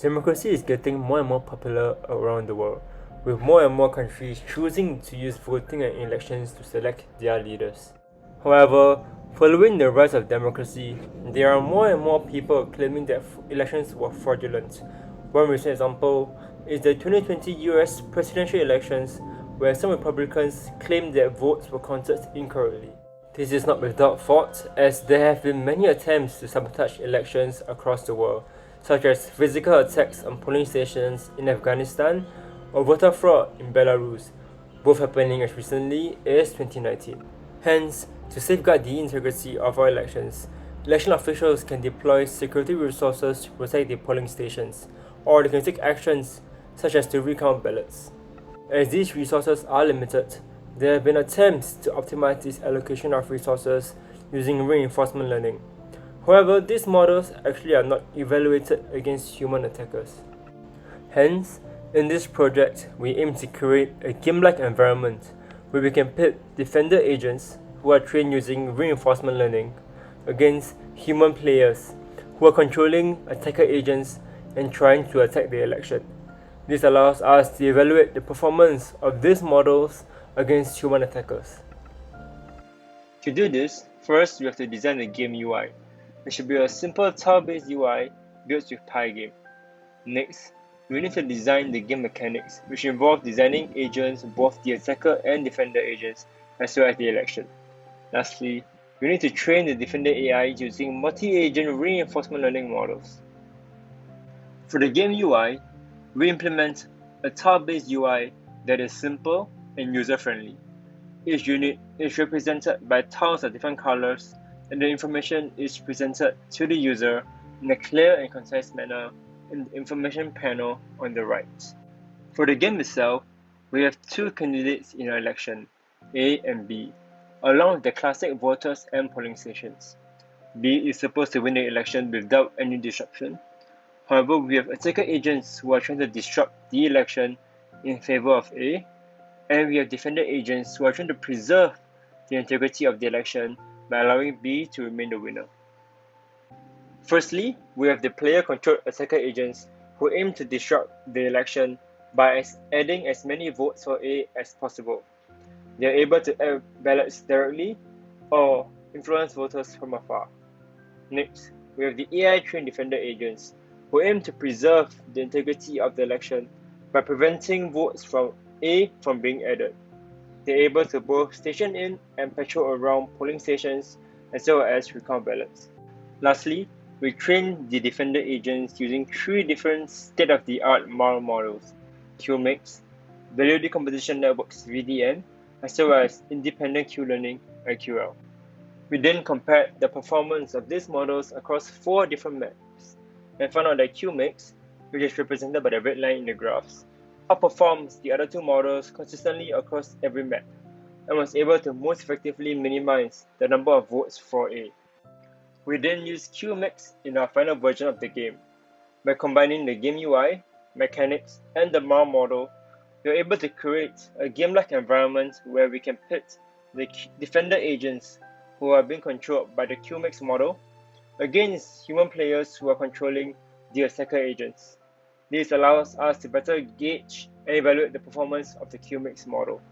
Democracy is getting more and more popular around the world, with more and more countries choosing to use voting and elections to select their leaders. However, following the rise of democracy, there are more and more people claiming that elections were fraudulent. One recent example is the 2020 US presidential elections, where some Republicans claimed that votes were counted incorrectly. This is not without fault, as there have been many attempts to sabotage elections across the world, such as physical attacks on polling stations in Afghanistan or voter fraud in Belarus, both happening as recently as 2019. Hence, to safeguard the integrity of our elections, election officials can deploy security resources to protect the polling stations, or they can take actions such as to recount ballots. As these resources are limited, there have been attempts to optimize this allocation of resources using reinforcement learning. However, these models actually are not evaluated against human attackers. Hence, in this project, we aim to create a game-like environment where we can pit defender agents who are trained using reinforcement learning against human players who are controlling attacker agents and trying to attack the election. This allows us to evaluate the performance of these models against human attackers. To do this, first we have to design the game UI. It should be a simple tile-based UI built with Pygame. Next, we need to design the game mechanics, which involve designing agents, both the attacker and defender agents, as well as the election. Lastly, we need to train the defender AI using multi-agent reinforcement learning models. For the game UI, we implement a tile-based UI that is simple and user-friendly. Each unit is represented by tiles of different colors, and the information is presented to the user in a clear and concise manner in the information panel on the right. For the game itself, we have two candidates in our election, A and B, along with the classic voters and polling stations. B is supposed to win the election without any disruption. However, we have attacker agents who are trying to disrupt the election in favor of A, and we have defender agents who are trying to preserve the integrity of the election by allowing B to remain the winner. Firstly, we have the player-controlled attacker agents who aim to disrupt the election by adding as many votes for A as possible. They are able to add ballots directly or influence voters from afar. Next, we have the AI-trained defender agents who aim to preserve the integrity of the election by preventing votes from A from being added. They are able to both station in and patrol around polling stations as well as recount ballots. Lastly, we train the defender agents using three different state-of-the-art MAR models: QMix, Value Decomposition Networks (VDN), as well as Independent Q-Learning (IQL). We then compared the performance of these models across 4 different maps and found out that QMix, which is represented by the red line in the graphs, outperforms the other 2 models consistently across every map and was able to most effectively minimize the number of votes for A. We then used QMix in our final version of the game. By combining the game UI, mechanics, and the MAR model, we are able to create a game-like environment where we can pit the defender agents who are being controlled by the QMix model against human players who are controlling the attacker agents. This allows us to better gauge and evaluate the performance of the QMix model.